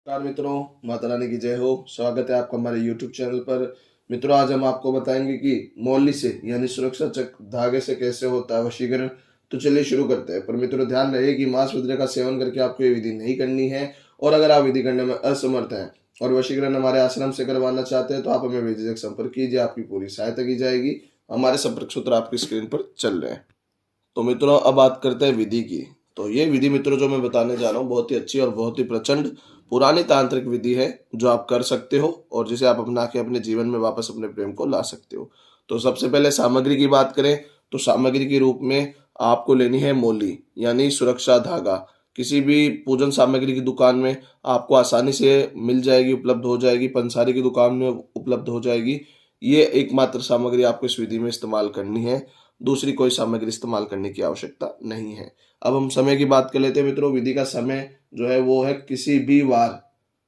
नमस्कार मित्रों, माता रानी की जय हो। स्वागत है आपका हमारे YouTube चैनल पर। मित्रों, आज हम आपको बताएंगे कि मौली से यानी सुरक्षा चक्र धागे से कैसे होता है वशीकरण। तो चलिए शुरू करते हैं। पर मित्रों, ध्यान रहे कि मांस मुद्रे का सेवन करके आपको ये विधि नहीं करनी है। और अगर आप विधि करने में असमर्थ हैं और वशीकरण हमारे आश्रम से करवाना चाहते हैं तो आप हमें बेझिझक संपर्क कीजिए, आपकी पूरी सहायता की जाएगी। हमारे संपर्क सूत्र आपकी स्क्रीन पर चल रहे हैं। तो मित्रों, अब बात करते हैं विधि की। तो ये विधि मित्रों जो मैं बताने जा रहा हूँ बहुत ही अच्छी और बहुत ही प्रचंड पुरानी तांत्रिक विधि है जो आप कर सकते हो और जिसे आप अपना के अपने जीवन में वापस अपने प्रेम को ला सकते हो। तो सबसे पहले सामग्री की बात करें तो सामग्री के रूप में आपको लेनी है मौली यानी सुरक्षा धागा। किसी भी पूजन सामग्री की दुकान में आपको आसानी से मिल जाएगी, उपलब्ध हो जाएगी। पंसारी की दुकान में उपलब्ध हो जाएगी। ये एकमात्र सामग्री आपको इस विधि में इस्तेमाल करनी है। दूसरी कोई सामग्री इस्तेमाल करने की आवश्यकता नहीं है। अब हम समय की बात कर लेते हैं मित्रों। विधि का समय जो है वो है किसी भी वार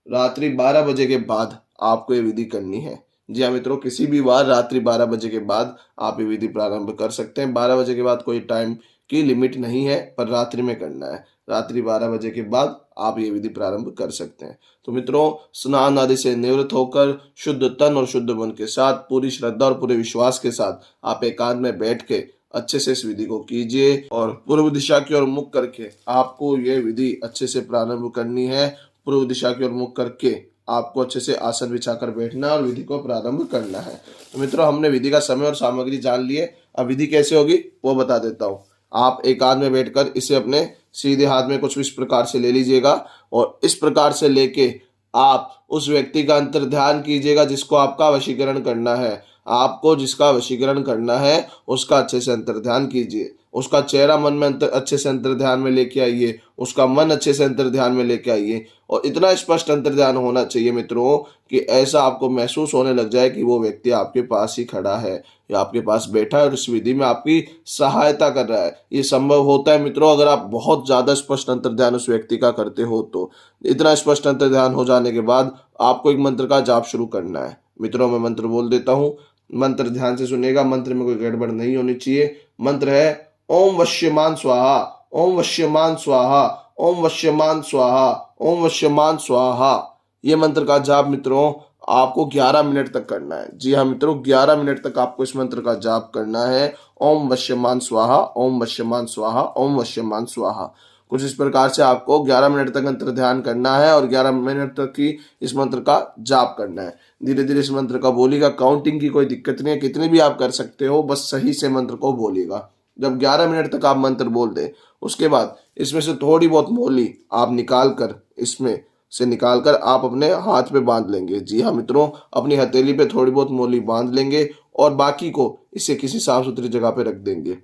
रात्रि 12 बजे के बाद आपको ये विधि करनी है। जी हाँ मित्रों, किसी भी वार रात्रि 12 बजे के बाद आप ये विधि प्रारंभ कर सकते हैं। 12 बजे के बाद कोई टाइम की लिमिट नहीं है, पर रात्रि में करना है। रात्रि 12 बजे के बाद आप ये विधि प्रारंभ कर सकते हैं। तो मित्रों, स्नान आदि से निवृत्त होकर शुद्ध तन और शुद्ध मन के साथ, पूरी श्रद्धा और पूरे विश्वास के साथ आप एकांत में बैठ के अच्छे से इस विधि को कीजिए। और पूर्व दिशा की ओर मुख करके आपको यह विधि अच्छे से प्रारंभ करनी है। पूर्व दिशा की ओर मुख करके आपको अच्छे से आसन बिछाकर बैठना और विधि को प्रारंभ करना है। तो मित्रों, हमने विधि का समय और सामग्री जान लिए। अब विधि कैसे होगी वो बता देता हूँ। आप एकांत में बैठकर इसे अपने सीधे हाथ में कुछ इस प्रकार से ले लीजिएगा और इस प्रकार से लेके आप उस व्यक्ति का अंतर ध्यान कीजिएगा जिसको आपका वशीकरण करना है। आपको जिसका वशीकरण करना है उसका अच्छे से अंतर ध्यान कीजिए। उसका चेहरा मन में अच्छे से अंतर ध्यान में लेके आइए। उसका मन अच्छे से अंतर ध्यान में लेके आइए और इतना स्पष्ट अंतर ध्यान होना चाहिए मित्रों कि ऐसा आपको महसूस होने लग जाए कि वो व्यक्ति आपके पास ही खड़ा है या आपके पास बैठा है और इस विधि में आपकी सहायता कर रहा है। ये संभव होता है मित्रों अगर आप बहुत ज्यादा स्पष्ट अंतर ध्यान उस व्यक्ति का करते हो। तो इतना स्पष्ट अंतर ध्यान हो जाने के बाद आपको एक मंत्र का जाप शुरू करना है। मित्रों, मैं मंत्र बोल देता हूँ, मंत्र ध्यान से सुनिएगा। मंत्र में कोई गड़बड़ नहीं होनी चाहिए। मंत्र है ओम वश्यमान स्वाहा, ओम वश्यमान स्वाहा, ओम वश्यमान स्वाहा, ओम वश्यमान स्वाहा। ये मंत्र का जाप मित्रों आपको 11 मिनट तक करना है। जी हाँ मित्रों, 11 मिनट तक आपको इस मंत्र का जाप करना है। ओम वश्यमान स्वाहा, ओम वश्यमान स्वाहा, ओम वश्यमान स्वाहा। कुछ इस प्रकार से आपको 11 मिनट तक अंतर ध्यान करना है और 11 मिनट तक की इस मंत्र का जाप करना है। धीरे धीरे इस मंत्र का बोलिएगा। काउंटिंग की कोई दिक्कत नहीं है, कितने भी आप कर सकते हो, बस सही से मंत्र को बोलिएगा। जब 11 मिनट तक आप मंत्र बोल दें उसके बाद इसमें से थोड़ी बहुत मोली आप निकाल कर इसमें से निकाल कर आप अपने हाथ पे बांध लेंगे। जी हाँ मित्रों, अपनी हथेली पे थोड़ी बहुत मोली बांध लेंगे और बाकी को इसे किसी साफ सुथरी जगह पे रख देंगे।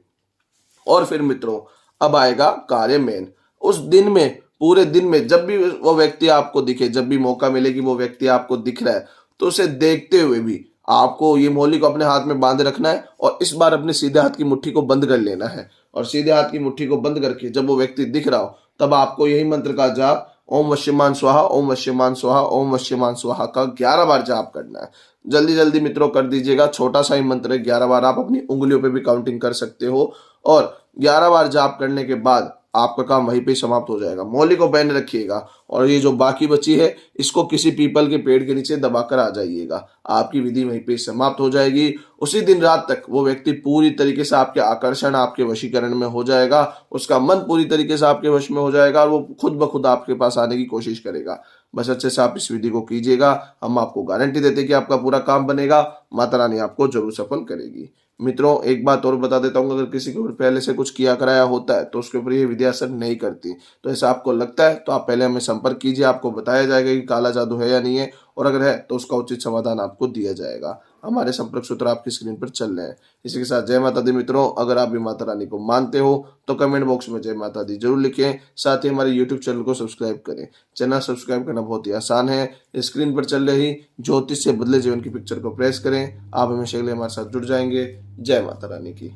और फिर मित्रों, अब आएगा कार्य मेन। उस दिन में, पूरे दिन में जब भी वो व्यक्ति आपको दिखे, जब भी मौका मिले कि वो व्यक्ति आपको दिख रहा है, तो उसे देखते हुए भी आपको ये मोली को अपने हाथ में बांधे रखना है और इस बार अपने सीधे हाथ की मुट्ठी को बंद कर लेना है। और सीधे हाथ की मुट्ठी को बंद करके जब वो व्यक्ति दिख रहा हो तब आपको यही मंत्र का जाप ओम वश्यमान स्वाहा, ओम वश्यमान स्वाहा, ओम वश्यमान स्वाहा का 11 बार जाप करना है। जल्दी जल्दी मित्रों कर दीजिएगा। छोटा सा ही मंत्र है, 11 बार आप अपनी उंगलियों पे भी काउंटिंग कर सकते हो। और 11 बार जाप करने के बाद आपका काम वहीं पे समाप्त हो जाएगा। मौली को पहन रखिएगा और ये जो बाकी बची है इसको किसी पीपल के पेड़ के नीचे दबाकर आ जाइएगा। आपकी विधि वहीं पे समाप्त हो जाएगी। उसी दिन रात तक वो व्यक्ति पूरी तरीके से आपके आकर्षण, आपके वशीकरण में हो जाएगा। उसका मन पूरी तरीके से आपके वश में हो जाएगा और वो खुद ब खुद आपके पास आने की कोशिश करेगा। बस अच्छे से आप इस विधि को कीजिएगा। हम आपको गारंटी देते हैं कि आपका पूरा काम बनेगा। माता रानी आपको जरूर सफल करेगी। मित्रों, एक बात और बता देता हूँ, अगर किसी के ऊपर पहले से कुछ किया कराया होता है तो उसके ऊपर ये विधि असर नहीं करती। तो ऐसा आपको लगता है तो आप पहले हमें संपर्क कीजिए। आपको बताया जाएगा कि काला जादू है या नहीं है, और अगर है तो उसका उचित समाधान आपको दिया जाएगा। हमारे संपर्क सूत्र आपकी स्क्रीन पर चल रहे हैं। इसी के साथ जय माता दी मित्रों। अगर आप भी माता रानी को मानते हो तो कमेंट बॉक्स में जय माता दी जरूर लिखें। साथ ही हमारे यूट्यूब चैनल को सब्सक्राइब करें। चैनल सब्सक्राइब करना बहुत ही आसान है। स्क्रीन पर चल रही ज्योतिष से बदले जीवन की पिक्चर को प्रेस करें। आप हमेशा के लिए हमारे साथ जुड़ जाएंगे। जय माता रानी की।